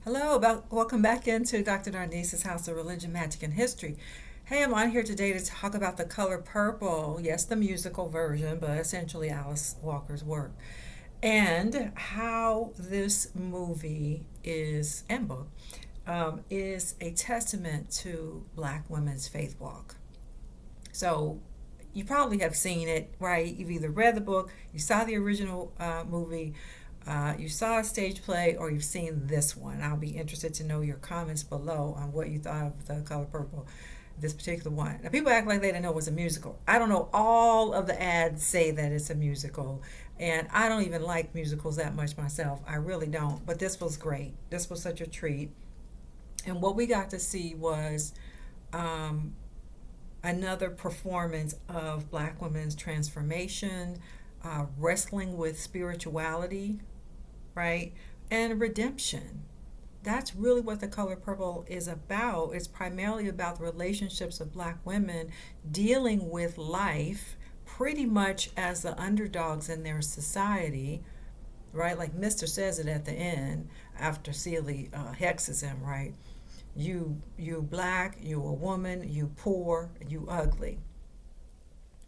Welcome back into Dr. Darnise's House of Religion, Magic, and History. Hey, I'm on here today to talk about The Color Purple. Yes, the musical version, but essentially Alice Walker's work. And how this movie and book is a testament to Black women's faith walk. So you probably have seen it, right? You've either read the book, you saw the original movie, you saw a stage play, or you've seen this one. I'll be interested to know your comments below on what you thought of The Color Purple, this particular one. Now, people act like they didn't know it was a musical. I don't know. All of the ads say that it's a musical, and I don't even like musicals that much myself. I really don't. But this was great. This was such a treat. And what we got to see was um, another performance of Black women's transformation, wrestling with spirituality, right? And redemption. That's really what The Color Purple is about. It's primarily about the relationships of Black women dealing with life pretty much as the underdogs in their society, right? Like Mr. says it at the end after Celie hexes him, right? You black, you a woman, you poor, you ugly,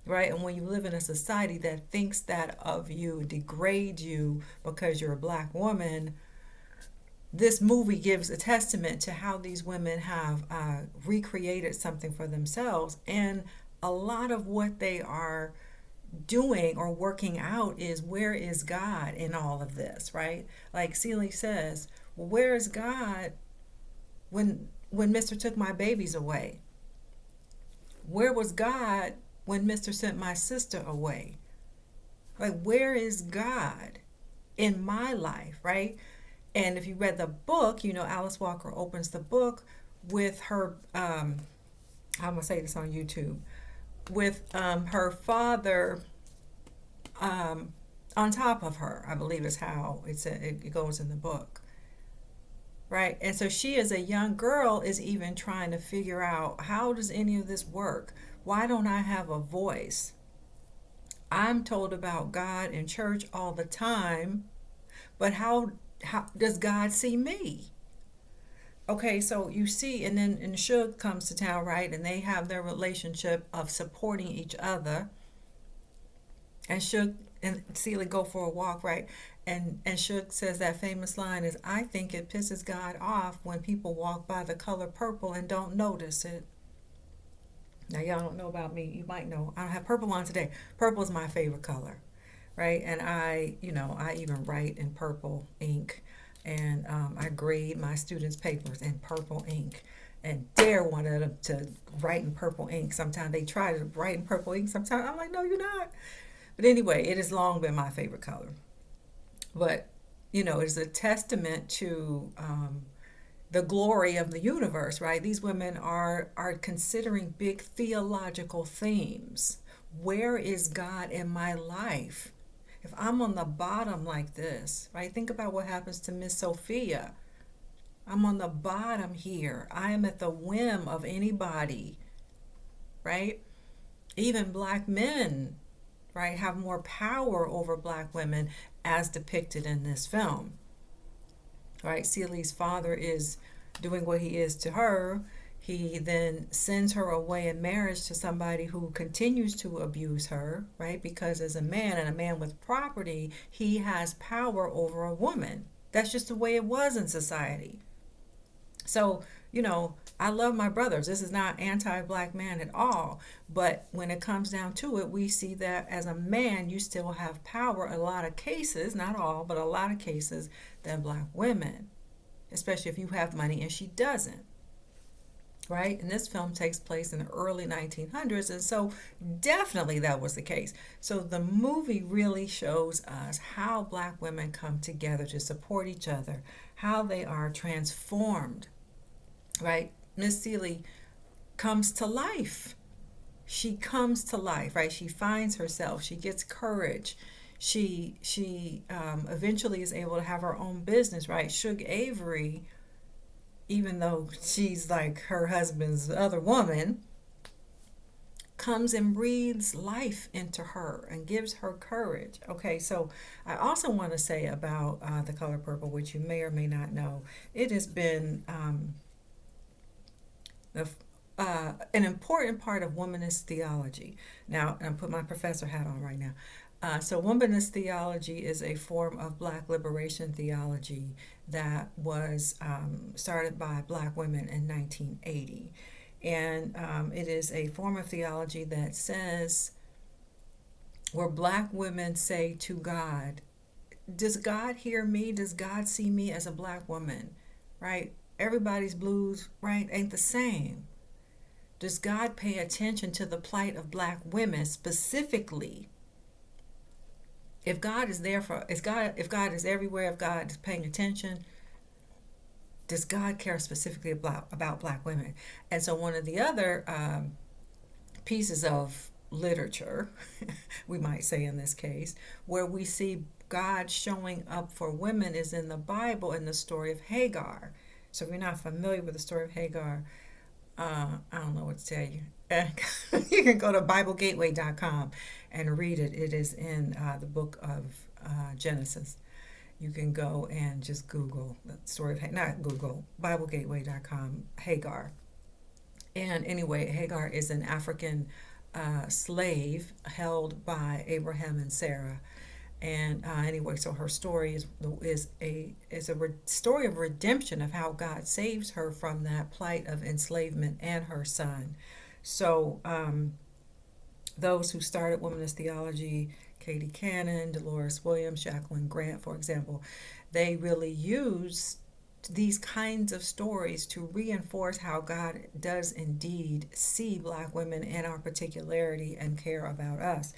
right? And when you live in a society that thinks that of you, degrades you because you're a Black woman, this movie gives a testament to how these women have recreated something for themselves. And a lot of what they are doing or working out is, where is God in all of this, right? Like Celie says, well, where is God when Mr. took my babies away? Where was God when Mr. sent my sister away? Like, where is God in my life, right? And if you read the book, Alice Walker opens the book with her, I'm going to say this on YouTube, with her father on top of her, I believe is how it goes in the book. Right? And so she, as a young girl, is even trying to figure out, how does any of this work? Why don't I have a voice? I'm told about God in church all the time, but how does God see me? Okay, so you see, and Suge comes to town, right? And they have their relationship of supporting each other. And Suge and Celie go for a walk, right? And Suge says that famous line is, I think it pisses God off when people walk by the color purple and don't notice it. Now, y'all don't know about me. You might know. I don't have purple on today. Purple is my favorite color, right? And I even write in purple ink. And I grade my students' papers in purple ink. And dare one of them to write in purple ink. Sometimes they try to write in purple ink. Sometimes I'm like, no, you're not. But anyway, it has long been my favorite color. But, it's a testament to the glory of the universe, right? These women are considering big theological themes. Where is God in my life? If I'm on the bottom like this, right? Think about what happens to Miss Sophia. I'm on the bottom here. I am at the whim of anybody, right? Even Black men, right, have more power over Black women as depicted in this film, right? Celie's father is doing what he is to her. He then sends her away in marriage to somebody who continues to abuse her, right? Because as a man, and a man with property, he has power over a woman. That's just the way it was in society. So, I love my brothers. This is not anti-Black man at all. But when it comes down to it, we see that as a man, you still have power in a lot of cases, not all, but a lot of cases, than Black women, especially if you have money and she doesn't. Right? And this film takes place in the early 1900s, and so definitely that was the case. So the movie really shows us how Black women come together to support each other, how they are transformed, right? Miss Celie comes to life. She comes to life, right? She finds herself. She gets courage. She eventually is able to have her own business, right? Suge Avery, even though she's like her husband's other woman, comes and breathes life into her and gives her courage. Okay, so I also want to say about The Color Purple, which you may or may not know, it has been an important part of womanist theology. Now, I'm putting my professor hat on right now. So womanist theology is a form of black liberation theology that was started by black women in 1980. And it is a form of theology that says, where black women say to God, does God hear me? Does God see me as a black woman? Right? Everybody's blues, right, ain't the same. Does God pay attention to the plight of black women specifically? If God is there for, if God is everywhere, if God is paying attention, does God care specifically about black women? And so one of the other pieces of literature, we might say in this case, where we see God showing up for women is in the Bible in the story of Hagar. So if you're not familiar with the story of Hagar, I don't know what to tell you. You can go to BibleGateway.com and read it. It is in the book of Genesis. You can go and just Google the story of, not Google, BibleGateway.com, Hagar. And anyway, Hagar is an African slave held by Abraham and Sarah. And anyway, so her story is a story of redemption, of how God saves her from that plight of enslavement and her son. So those who started womanist theology, Katie Cannon, Dolores Williams, Jacqueline Grant, for example, they really use these kinds of stories to reinforce how God does indeed see black women in our particularity and care about us.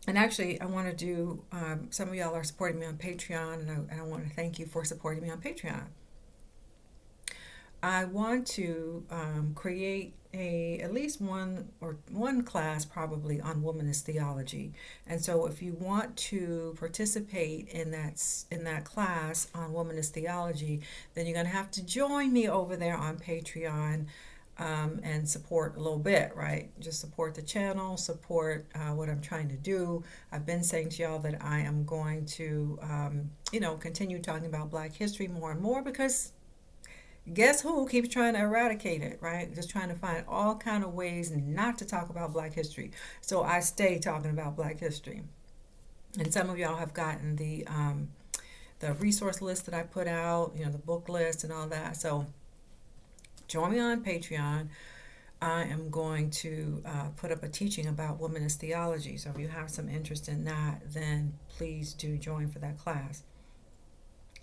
And actually, I want to do, some of y'all are supporting me on Patreon, and I want to thank you for supporting me on Patreon. I want to create at least one class probably on womanist theology. And so if you want to participate in that class on womanist theology, then you're going to have to join me over there on Patreon. And support a little bit, right? Just support the channel, support what I'm trying to do. I've been saying to y'all that I am going to, continue talking about Black history more and more, because guess who keeps trying to eradicate it, right? Just trying to find all kind of ways not to talk about Black history. So I stay talking about Black history. And some of y'all have gotten the resource list that I put out, the book list and all that. So join me on Patreon. I am going to put up a teaching about womanist theology. So if you have some interest in that, then please do join for that class.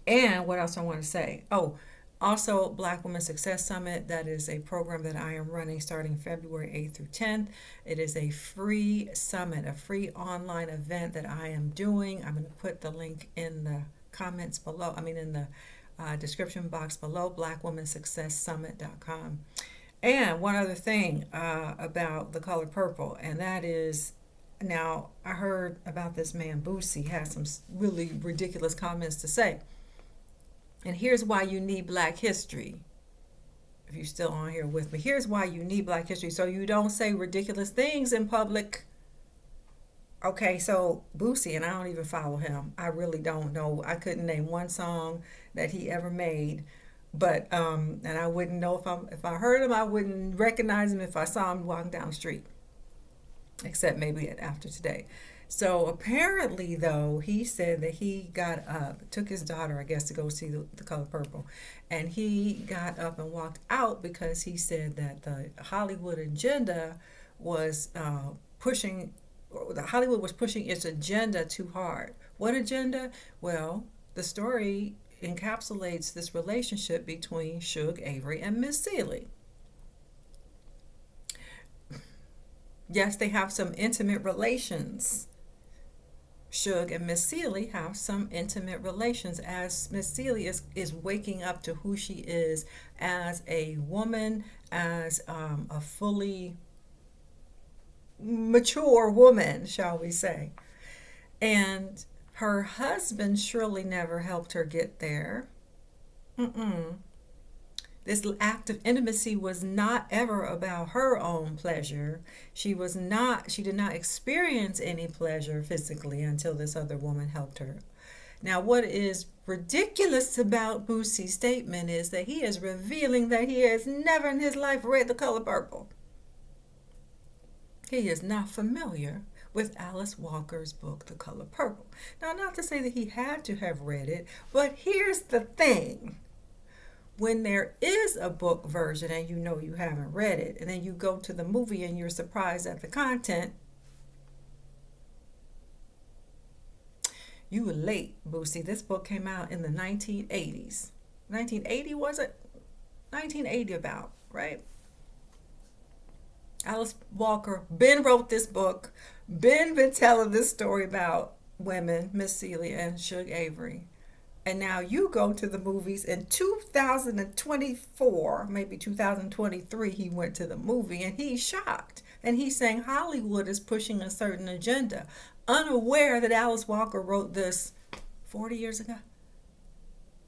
And what else I want to say? Oh, also Black Women Success Summit. That is a program that I am running starting February 8th through 10th. It is a free summit, a free online event that I am doing. I'm going to put the link in the comments below. In the description box below, blackwomensuccesssummit.com. And one other thing about The Color Purple, and that is, now I heard about this man Boosie has some really ridiculous comments to say. And here's why you need Black history. If you're still on here with me, here's why you need Black history, so you don't say ridiculous things in public. Okay, so Boosie, and I don't even follow him. I really don't know. I couldn't name one song that he ever made, but and I wouldn't know if I heard him. I wouldn't recognize him if I saw him walking down the street, except maybe after today. So apparently, though, he said that he got up, took his daughter, I guess, to go see the Color Purple, and he got up and walked out because he said that the Hollywood agenda was Hollywood was pushing its agenda too hard. What agenda? Well, the story encapsulates this relationship between Suge Avery and Miss Celie. Yes, they have some intimate relations. Suge and Miss Celie have some intimate relations, as Miss Celie is waking up to who she is as a woman, as a fully mature woman, shall we say. And her husband surely never helped her get there. This act of intimacy was not ever about her own pleasure. She did not experience any pleasure physically until this other woman helped her. Now, what is ridiculous about Boosie's statement is that he is revealing that he has never in his life read The Color Purple. He is not familiar with Alice Walker's book, The Color Purple. Now, not to say that he had to have read it, but here's the thing. When there is a book version and you know you haven't read it, and then you go to the movie and you're surprised at the content, you were late, Boosie. This book came out in the 1980s. 1980 was it? 1980 about, right? Alice Walker, Ben wrote this book. Ben been telling this story about women, Miss Celia and Suge Avery. And now you go to the movies in 2024, maybe 2023, he went to the movie and he's shocked. And he's saying Hollywood is pushing a certain agenda, unaware that Alice Walker wrote this 40 years ago.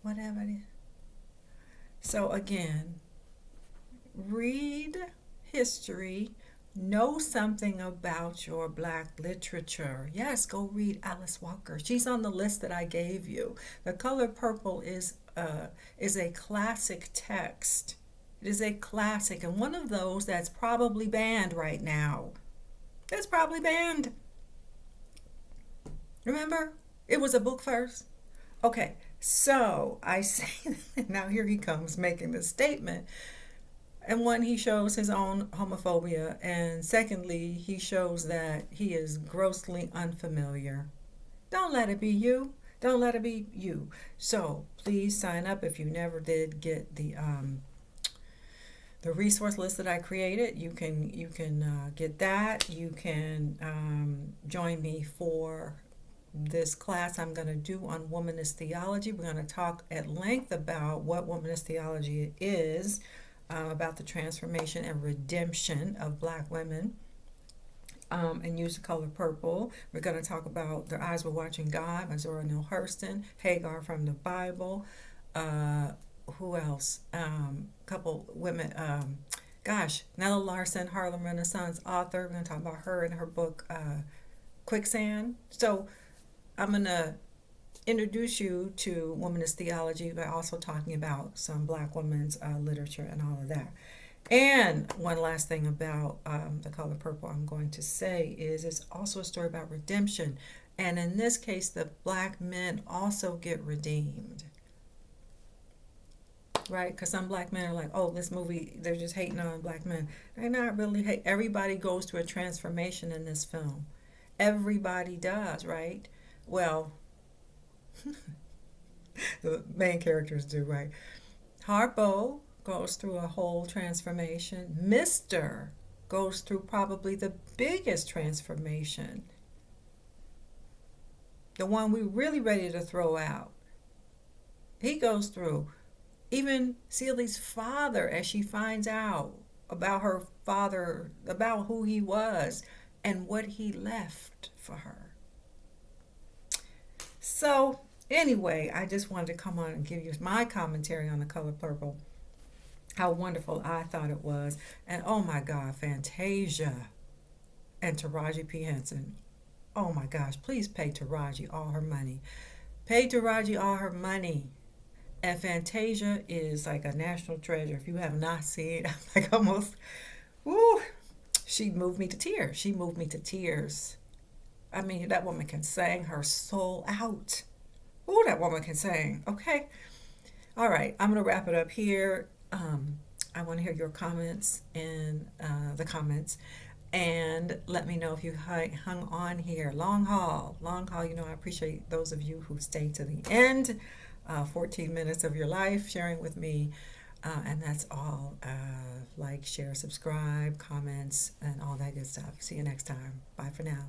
Whatever it is. So again, read history. Know something about your Black literature. Yes, go read Alice Walker. She's on the list that I gave you. The Color Purple is a classic text. It is a classic, and one of those that's probably banned right now. It's probably banned. Remember, it was a book first. Okay, so I say, now here he comes making this statement. And one, he shows his own homophobia. And secondly, he shows that he is grossly unfamiliar. Don't let it be you. Don't let it be you. So please sign up if you never did get the resource list that I created. You can get that. You can join me for this class I'm going to do on Womanist Theology. We're going to talk at length about what Womanist Theology is. About the transformation and redemption of Black women, and use The Color Purple. We're going to talk about Their Eyes Were Watching God by Zora Neale Hurston, Hagar from the Bible. Who else? Couple women. Nella Larson, Harlem Renaissance author. We're going to talk about her and her book, Quicksand. So I'm going to introduce you to Womanist Theology by also talking about some Black women's literature and all of that. And one last thing about The Color Purple I'm going to say is it's also a story about redemption. And in this case, the Black men also get redeemed. Right? Because some Black men are like, oh, this movie, they're just hating on Black men. They're not really hating. Everybody goes through a transformation in this film. Everybody does, right? Well, the main characters do, right? Harpo goes through a whole transformation. Mr. goes through probably the biggest transformation. The one we're really ready to throw out. He goes through. Even Celia's father, as she finds out about her father, about who he was and what he left for her. So anyway, I just wanted to come on and give you my commentary on The Color Purple. How wonderful I thought it was. And oh my God, Fantasia and Taraji P. Henson. Oh my gosh, please pay Taraji all her money. Pay Taraji all her money. And Fantasia is like a national treasure. If you have not seen, I'm like almost, woo, she moved me to tears. She moved me to tears. I mean, that woman can sing her soul out. Ooh, that woman can sing. Okay. All right. I'm going to wrap it up here. I want to hear your comments in the comments. And let me know if you hung on here. Long haul. You know, I appreciate those of you who stayed to the end. 14 minutes of your life sharing with me. And that's all. Like, share, subscribe, comments, and all that good stuff. See you next time. Bye for now.